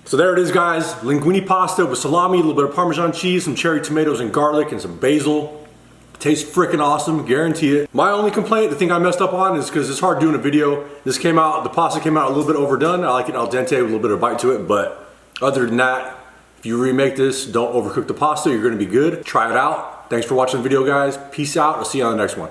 So there it is, guys. Linguine pasta with salami, a little bit of Parmesan cheese, some cherry tomatoes and garlic, and some basil. Tastes freaking awesome, guarantee it. My only complaint, the thing I messed up on, is because it's hard doing a video. This came out, the pasta came out a little bit overdone. I like it al dente with a little bit of bite to it, but other than that, if you remake this, don't overcook the pasta, you're gonna be good. Try it out. Thanks for watching the video, guys. Peace out. I'll see you on the next one.